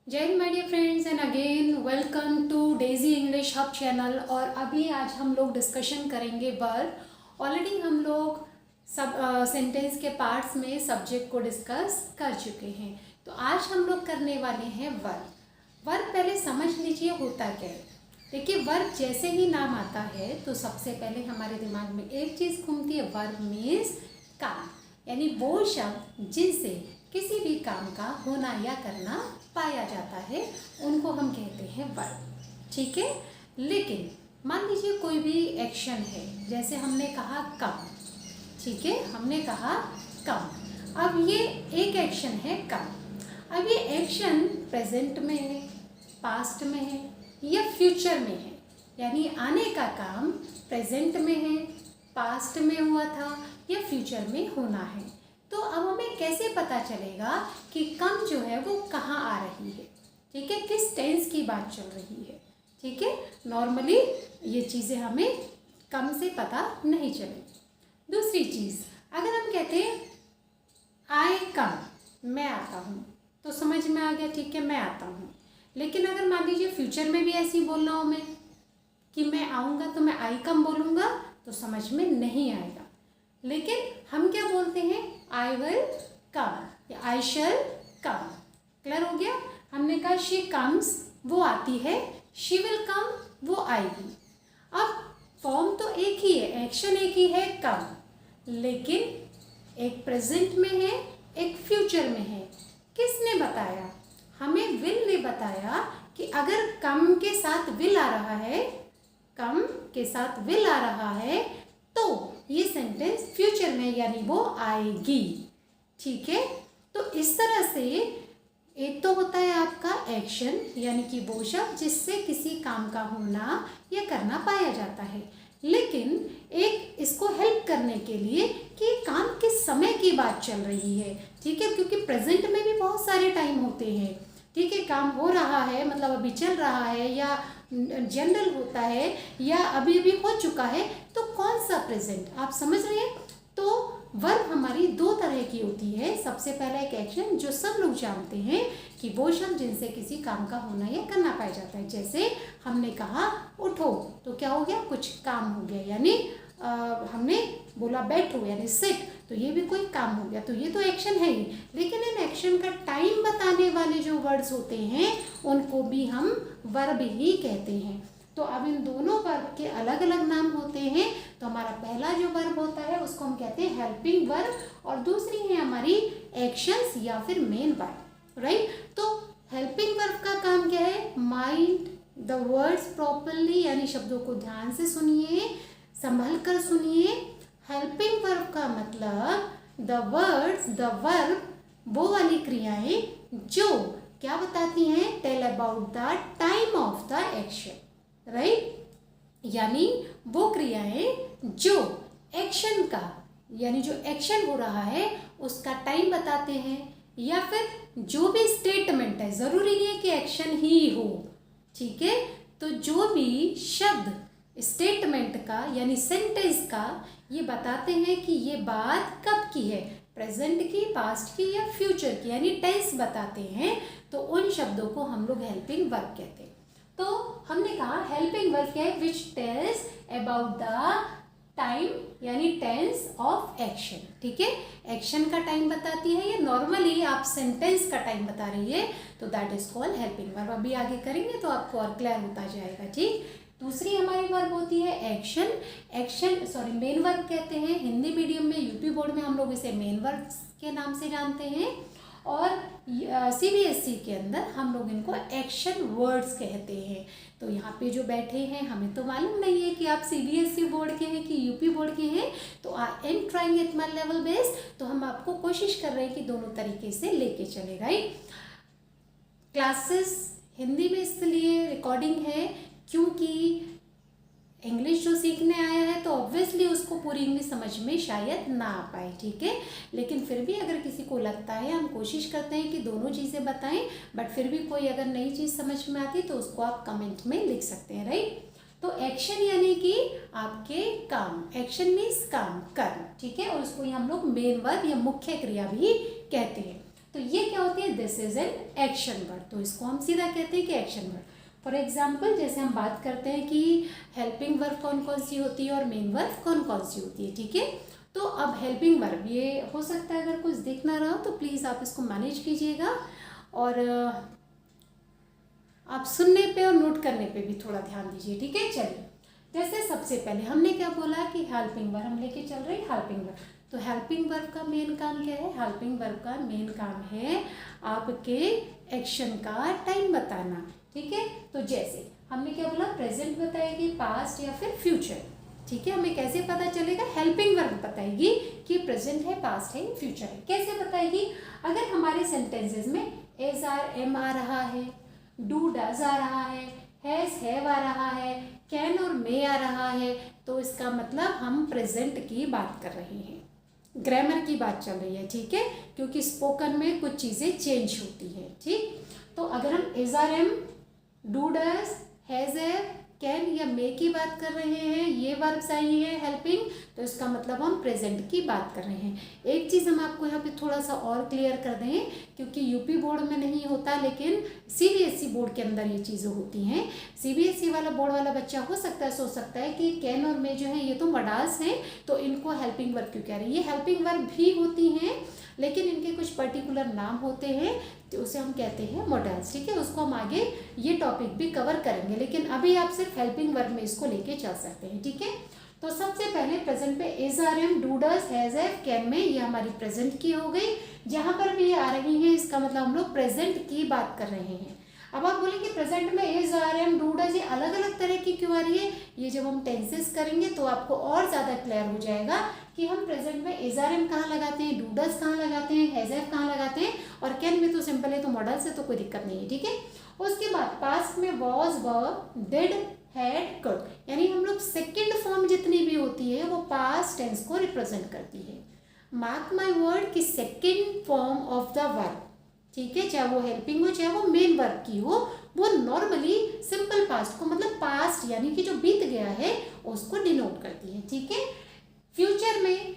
जय Hind my dear friends and again welcome to Daisy English hub channel. और अभी आज हम लोग डिस्कशन करेंगे वर्ब। ऑलरेडी हम लोग सब सेंटेंस के पार्ट्स में सब्जेक्ट को डिस्कस कर चुके हैं, तो आज हम लोग करने वाले हैं वर्ब। वर्ब पहले समझ लीजिए होता क्या है। देखिए, वर्ब जैसे ही नाम आता है तो सबसे पहले हमारे दिमाग में एक चीज़ घूमती है, वर्ब मीन्स काम, यानी वो शब्द जिनसे किसी भी काम का होना या करना पाया जाता है उनको हम कहते हैं वर्ब। ठीक है, लेकिन मान लीजिए कोई भी एक्शन है, जैसे हमने कहा कम। ठीक है, हमने कहा कम। अब ये एक एक्शन है कम। अब ये एक्शन प्रेजेंट में है, पास्ट में है या फ्यूचर में है, यानी आने का काम प्रेजेंट में है, पास्ट में हुआ था या फ्यूचर में होना है। तो अब हमें कैसे पता चलेगा कि कम जो है वो कहाँ आ रही है? ठीक है, किस टेंस की बात चल रही है? ठीक है, नॉर्मली ये चीज़ें हमें कम से पता नहीं चलेगी। दूसरी चीज़, अगर हम कहते हैं आई कम, मैं आता हूँ, तो समझ में आ गया, ठीक है, मैं आता हूँ। लेकिन अगर मान लीजिए फ्यूचर में भी ऐसे ही बोलना हो मैं कि मैं आऊँगा, तो मैं आई कम बोलूँगा तो समझ में नहीं आएगा। लेकिन हम क्या बोलते हैं, आई विल कम या आई शैल कम। क्लियर हो गया? हमने कहा शी कम्स, वो आती है, शी विल कम, वो आएगी। अब फॉर्म तो एक ही है, एक्शन एक ही है कम, लेकिन एक प्रेजेंट में है, एक फ्यूचर में है। किसने बताया? हमें विल ने बताया कि अगर कम के साथ विल आ रहा है, कम के साथ विल आ रहा है, तो ये सेंटेंस फ्यूचर में, यानी वो आएगी। ठीक है, तो इस तरह से एक तो होता है आपका एक्शन, यानी कि वो शब्द जिससे किसी काम का होना या करना पाया जाता है। लेकिन एक इसको हेल्प करने के लिए कि काम किस समय की बात चल रही है। ठीक है, क्योंकि प्रेजेंट में भी बहुत सारे टाइम होते हैं। ठीक है, काम हो रहा है, मतलब अभी चल रहा है, या जनरल होता है, या अभी अभी हो चुका है, तो कौन सा प्रेजेंट, आप समझ रहे हैं? तो वर्ब हमारी दो तरह की होती है। सबसे पहला एक एक्शन जो सब लोग जानते हैं कि वो शब्द जिनसे किसी काम का होना या करना पाया जाता है। जैसे हमने कहा उठो, तो क्या हो गया, कुछ काम हो गया, यानी हमने बोला बैठो यानी सिट, तो ये भी कोई काम हो गया, तो ये तो एक्शन है ही। लेकिन इन एक्शन का टाइम बताने वाले जो वर्ड्स होते हैं उनको भी हम वर्ब ही कहते हैं। तो अब इन दोनों वर्ब के अलग अलग नाम होते हैं। तो हमारा पहला जो वर्ब होता है उसको हम कहते हैं हेल्पिंग वर्ब, और दूसरी है हमारी एक्शंस या फिर मेन वर्ब। राइट, तो हेल्पिंग वर्ब का काम क्या है? माइंड द वर्ड्स प्रॉपरली, यानी शब्दों को ध्यान से सुनिए, संभल कर सुनिए। हेल्पिंग वर्ब का मतलब द वर्ड्स, द वर्ब, वो वाली क्रियाएं जो क्या बताती हैं, tell about the time of the action. Right, यानी वो क्रियाएं जो एक्शन का, यानी जो एक्शन हो रहा है उसका टाइम बताते हैं, या फिर जो भी स्टेटमेंट है, जरूरी नहीं है कि एक्शन ही हो। ठीक है, तो जो भी शब्द स्टेटमेंट का यानी सेंटेंस का ये बताते हैं कि ये बात कब की है, प्रेजेंट की, पास्ट की या फ्यूचर की, यानी टेंस बताते हैं, तो उन शब्दों को हम लोग हेल्पिंग वर्ब कहते हैं। तो हमने कहा हेल्पिंग वर्ब क्या है, which tells about the time, यानी टेंस ऑफ एक्शन। ठीक है, एक्शन का टाइम बताती है, या नॉर्मली आप सेंटेंस का टाइम बता रही है, तो that is called helping verb. अभी आगे करेंगे तो आपको और क्लियर होता जाएगा। ठीक, दूसरी हमारी वर्ब होती है एक्शन। मेन वर्ब कहते हैं। हिंदी मीडियम में, यूपी बोर्ड में हम लोग इसे मेन वर्ब के नाम से जानते हैं, और सीबीएसई के अंदर हम लोग इनको एक्शन वर्ड्स कहते हैं। तो यहाँ पे जो बैठे हैं, हमें तो मालूम नहीं है कि आप सीबीएसई बोर्ड के हैं कि यूपी बोर्ड के हैं, तो I am trying at my level best, तो हम आपको कोशिश कर रहे हैं कि दोनों तरीके से लेके चले। राइट, क्लासेस हिंदी में इसलिए रिकॉर्डिंग है क्योंकि इंग्लिश जो सीखने आया है तो ऑब्वियसली उसको पूरी इंग्लिश समझ में शायद ना आ पाए। ठीक है, लेकिन फिर भी अगर किसी को लगता है, हम कोशिश करते हैं कि दोनों चीज़ें बताएं, बट फिर भी कोई अगर नई चीज़ समझ में आती तो उसको आप कमेंट में लिख सकते हैं। राइट, तो एक्शन यानी कि आपके काम, एक्शन मीन्स काम, कर्म। ठीक है, और उसको हम लोग मेन वर्ब या मुख्य क्रिया भी कहते हैं। तो ये क्या होती है, this is an action word, तो इसको हम सीधा कहते हैं कि एक्शन वर्ड। फॉर एग्जाम्पल जैसे हम बात करते हैं कि हेल्पिंग वर्ब कौन कौन सी होती है और मेन वर्ब कौन कौन सी होती है, ठीक है। तो अब हेल्पिंग वर्ब, ये हो सकता है अगर कुछ दिख ना रहा हो तो प्लीज़ आप इसको मैनेज कीजिएगा और आप सुनने पे और नोट करने पे भी थोड़ा ध्यान दीजिए, ठीक है। चलिए, जैसे सबसे पहले हमने क्या बोला कि हेल्पिंग वर्ब हम लेके चल रहे हैं हेल्पिंग वर्ब। तो हेल्पिंग वर्ब का मेन काम क्या है, हेल्पिंग वर्ब का मेन काम है आपके एक्शन का टाइम बताना, ठीक है। तो जैसे हमने क्या बोला, प्रेजेंट बताएगी, पास्ट या फिर फ्यूचर, ठीक है। हमें कैसे पता चलेगा, हेल्पिंग वर्ब बताएगी कि प्रेजेंट है, पास्ट है, फ्यूचर है। कैसे बताएगी, अगर हमारे सेंटेंसेस में एज आर एम आ रहा है, डू डज आ रहा है, हैज हैव आ रहा है, कैन और मे आ रहा है, तो इसका मतलब हम प्रेजेंट की बात कर रहे हैं, ग्रामर की बात चल रही है, ठीक है। क्योंकि स्पोकन में कुछ चीज़ें चेंज होती हैं, ठीक। तो अगर हम is are am, do does, has have, can या मे की बात कर रहे हैं, ये वर्ब्स आई हैं हेल्पिंग, तो इसका मतलब हम प्रेजेंट की बात कर रहे हैं। एक चीज़ हम आपको यहाँ पे थोड़ा सा और क्लियर कर दें, क्योंकि यूपी बोर्ड में नहीं होता लेकिन सीबीएसई बोर्ड के अंदर ये चीज़ें होती हैं। सीबीएसई वाला बोर्ड वाला बच्चा हो सकता है सोच सकता है कि कैन और मे जो है ये तो मॉडल्स हैं, तो इनको हेल्पिंग वर्ब क्यों कह रहे हैं। ये हेल्पिंग वर्ब भी होती हैं लेकिन इनके कुछ पर्टिकुलर नाम होते हैं, तो उसे हम कहते हैं मॉडल्स, ठीक है। उसको हम आगे ये टॉपिक भी कवर करेंगे, लेकिन अभी आप सिर्फ हेल्पिंग वर्ब में इसको लेके चल सकते हैं, ठीक है। तो सबसे पहले प्रेजेंट पे is are am, do does, has have, can में, ये हमारी प्रेजेंट की हो गई। जहाँ पर भी ये आ रही है इसका मतलब हम लोग प्रेजेंट की बात कर रहे हैं। अब आप बोलेंगे प्रेजेंट में is are am, do does, ये अलग अलग तरह की क्यों आ रही है, ये जब हम टेंसेस करेंगे तो आपको और ज़्यादा क्लियर हो जाएगा कि हम प्रेजेंट में एज आर एम कहाँ लगाते हैं, डू डज कहाँ लगाते हैं, हैज हैव कहाँ लगाते हैं, और कैन में तो सिंपल है, तो मॉडल से तो कोई दिक्कत नहीं है, ठीक है। उसके बाद पास्ट में was, were, did, had, could, यानी हम लोग सेकेंड फॉर्म जितनी भी होती है वो पास्ट टेंस को रिप्रेजेंट करती है। मार्क माई वर्ड की second form of the verb, ठीक है, चाहे वो हेल्पिंग हो चाहे वो मेन वर्ब की हो, वो नॉर्मली सिंपल पास्ट को मतलब पास्ट यानी कि जो बीत गया है उसको डिनोट करती है, ठीक है। फ्यूचर में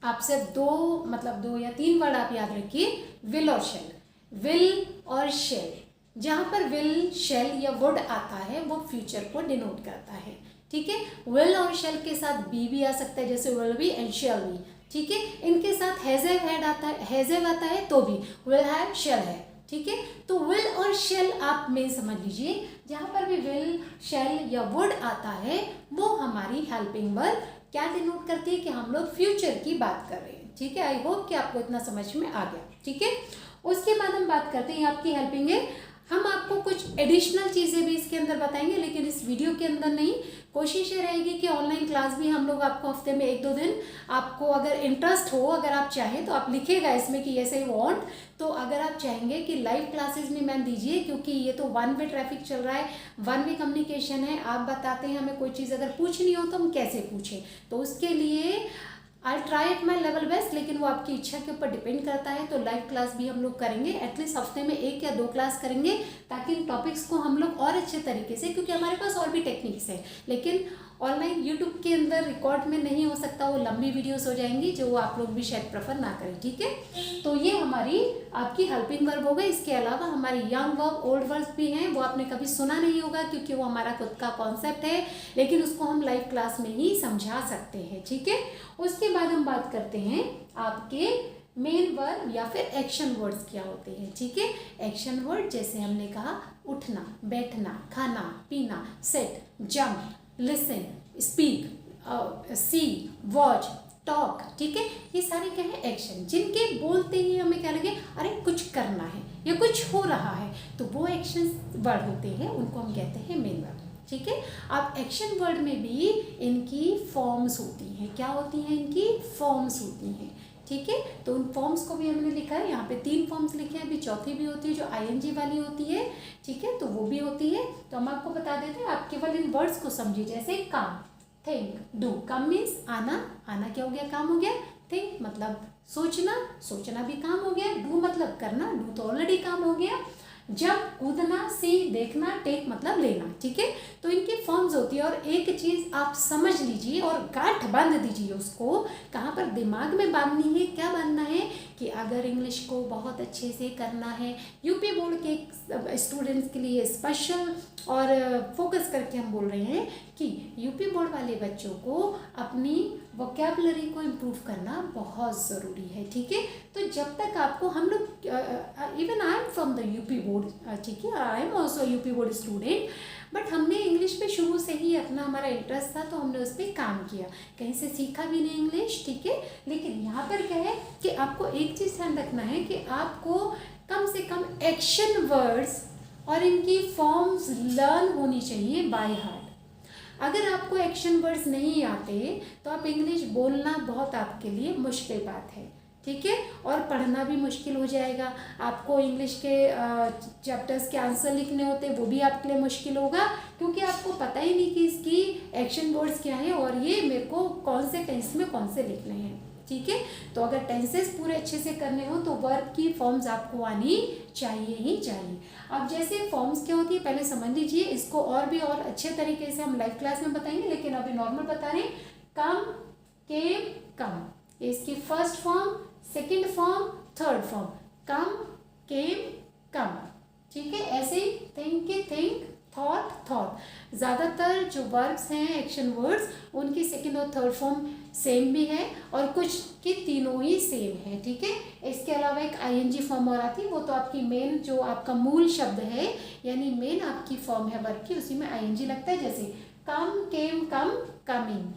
आप सिर्फ दो या तीन वर्ड आप याद रखिए, विल और शेल। विल और शेल, जहाँ पर विल, शेल या वुड आता है वो फ्यूचर को डिनोट करता है, ठीक है। विल और शेल के साथ बी भी आ सकता है, जैसे will be and shall be, ठीक है। इनके साथ हैज हैव हैड आता है, हैज हैव आता है तो भी विल हैव, शेल है, ठीक है। तो विल और शेल आप में समझ लीजिए, जहाँ पर भी विल, शेल या वुड आता है वो हमारी हेल्पिंग वर्ब क्या डिनोट करती है कि हम लोग फ्यूचर की बात कर रहे हैं, ठीक है। आई होप कि आपको इतना समझ में आ गया, ठीक है। उसके बाद हम बात करते हैं आपकी हेल्पिंग है। हम आपको कुछ एडिशनल चीज़ें भी इसके अंदर बताएंगे, लेकिन इस वीडियो के अंदर नहीं। कोशिश ये रहेगी कि ऑनलाइन क्लास भी हम लोग आपको हफ्ते में 1-2 दिन, आपको अगर इंटरेस्ट हो, अगर आप चाहें तो आप लिखेगा इसमें कि ऐसे ही वांट, तो अगर आप चाहेंगे कि लाइव क्लासेस में मैम दीजिए, क्योंकि ये तो वन वे ट्रैफिक चल रहा है, वन वे कम्युनिकेशन है। आप बताते हैं हमें कोई चीज़ अगर पूछनी हो तो हम कैसे पूछें, तो उसके लिए I try at my level best, लेकिन वो आपकी इच्छा के ऊपर डिपेंड करता है। तो लाइव क्लास भी हम लोग करेंगे, एटलीस्ट हफ्ते में 1 या 2 क्लास करेंगे, ताकि इन टॉपिक्स को हम लोग और अच्छे तरीके से, क्योंकि हमारे पास और भी टेक्निक्स हैं, लेकिन ऑनलाइन यूट्यूब के अंदर रिकॉर्ड में नहीं हो सकता, वो लंबी वीडियोस हो जाएंगी जो आप लोग भी शायद प्रेफर ना करें, ठीक है। तो ये हमारी आपकी हेल्पिंग वर्ब हो गई। इसके अलावा हमारी यंग वर्ब, ओल्ड वर्ब भी हैं, वो आपने कभी सुना नहीं होगा क्योंकि वो हमारा खुद का कॉन्सेप्ट है, लेकिन उसको हम लाइव क्लास में ही समझा सकते हैं, ठीक है। उसके बाद हम बात करते हैं आपके मेन वर्ब या फिर एक्शन वर्ड्स क्या होते हैं, ठीक है। एक्शन वर्ड जैसे हमने कहा उठना, बैठना, खाना, पीना, सिट, जंप, लिसन, स्पीक, सी, वॉच, टॉक, ठीक है। ये सारे क्या है, एक्शन, जिनके बोलते ही हमें क्या लगे अरे कुछ करना है या कुछ हो रहा है, तो वो एक्शन वर्ड होते हैं, उनको हम कहते हैं मेन वर्ड, ठीक है। अब एक्शन वर्ड में भी इनकी फॉर्म्स होती हैं, क्या होती हैं, इनकी फॉर्म्स होती हैं, ठीक है। तो उन फॉर्म्स को भी हमने लिखा है, यहाँ पे 3 फॉर्म्स लिखे हैं, अभी चौथी भी होती है जो आईएनजी वाली होती है, ठीक है, तो वो भी होती है। तो हम आपको बता देते हैं, आप केवल इन वर्ड्स को समझिए, जैसे कम, थिंक, डू। कम मीन्स आना, आना क्या हो गया, काम हो गया। थिंक मतलब सोचना, सोचना भी काम हो गया। डू मतलब करना, डू तो ऑलरेडी काम हो गया। जब, कूदना, सी देखना, टेक मतलब लेना, ठीक है। तो इनकी फॉर्म्स होती है और एक चीज़ आप समझ लीजिए और गांठ बांध दीजिए उसको, कहाँ पर दिमाग में बांधनी है, क्या बांधना है कि अगर इंग्लिश को बहुत अच्छे से करना है, यूपी बोर्ड के स्टूडेंट्स के लिए स्पेशल और फोकस करके हम बोल रहे हैं कि यूपी बोर्ड वाले बच्चों को अपनी वोकैबुलरी को इम्प्रूव करना बहुत ज़रूरी है, ठीक है। तो जब तक आपको, हम लोग, even I am from the UP board, ठीक है, I am also UP board student, but हमने इंग्लिश पे शुरू से ही अपना हमारा इंटरेस्ट था, तो हमने उस पर काम किया, कहीं से सीखा भी नहीं इंग्लिश, ठीक है। लेकिन यहाँ पर क्या है कि आपको एक चीज़ ध्यान रखना है कि आपको कम से कम एक्शन वर्ड्स और इनकी फॉर्म्स लर्न होनी चाहिए बाय हार्ट। अगर आपको एक्शन वर्ड्स नहीं आते तो आप इंग्लिश बोलना बहुत आपके लिए मुश्किल बात है, ठीक है, और पढ़ना भी मुश्किल हो जाएगा। आपको इंग्लिश के चैप्टर्स के आंसर लिखने होते वो भी आपके लिए मुश्किल होगा, क्योंकि आपको पता ही नहीं कि इसकी एक्शन वर्ड्स क्या है और ये मेरे को कौन से टेंस में कौन से लिखने हैं, ठीक है। तो अगर टेंसेस पूरे अच्छे से करने हो तो वर्ब की फॉर्म्स आपको आनी चाहिए ही चाहिए। अब जैसे फॉर्म्स क्या होती है पहले समझ लीजिए, इसको और भी और अच्छे तरीके से हम लाइव क्लास में बताएंगे, लेकिन अभी नॉर्मल बता रहे हैं। कम, केम, कम, इसकी first form, second form, third form, come, came, come, ठीक है। ऐसे ही थिंक, थॉट, थॉट। ज़्यादातर जो वर्ब्स हैं एक्शन वर्ड्स उनकी सेकंड और थर्ड फॉर्म सेम भी है और कुछ की तीनों ही सेम है, ठीक है। इसके अलावा एक आईएनजी फॉर्म और आती है, वो तो आपकी मेन जो आपका मूल शब्द है यानी मेन आपकी फॉर्म है वर्ब की, उसी में आईएनजी लगता है, जैसे कम, केम, कम, कमिंग,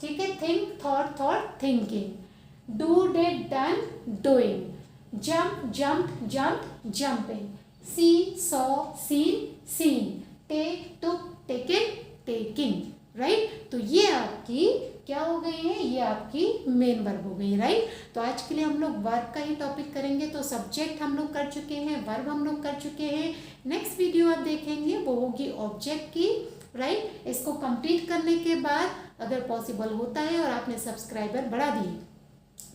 ठीक है। Think, thought, thought, thinking, do, did, done, doing, jump, jump, jump, jumping, see, saw, seen, seen, take, took, taken, taking, right. तो ये आपकी क्या हो गई है, ये आपकी मेन वर्ब हो गई, राइट। तो आज के लिए हम लोग वर्ब का ही टॉपिक करेंगे। तो सब्जेक्ट हम लोग कर चुके हैं, वर्ब हम लोग कर चुके हैं। नेक्स्ट वीडियो आप देखेंगे वो होगी ऑब्जेक्ट की, राइट। इसको कंप्लीट करने के बाद अगर पॉसिबल होता है और आपने सब्सक्राइबर बढ़ा दिए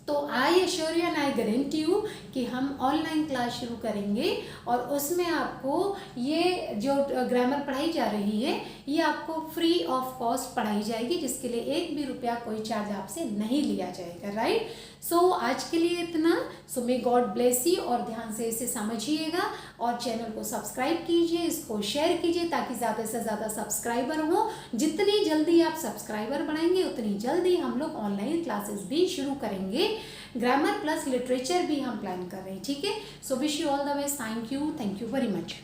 तो I assure you and I guarantee you कि हम ऑनलाइन क्लास शुरू करेंगे और उसमें आपको ये जो ग्रामर पढ़ाई जा रही है ये आपको फ्री ऑफ कॉस्ट पढ़ाई जाएगी, जिसके लिए एक भी रुपया कोई चार्ज आपसे नहीं लिया जाएगा, राइट। सो आज के लिए इतना। सो मे गॉड ब्लेस यू और ध्यान से इसे समझिएगा और चैनल को सब्सक्राइब कीजिए, इसको शेयर कीजिए ताकि ज़्यादा से ज़्यादा सब्सक्राइबर हो। जितनी जल्दी आप सब्सक्राइबर बढ़ाएंगे उतनी जल्दी हम लोग ऑनलाइन क्लासेस भी शुरू करेंगे। ग्रामर प्लस लिटरेचर भी हम प्लान कर रहे हैं, ठीक है। So wish you all the best. Thank you very much.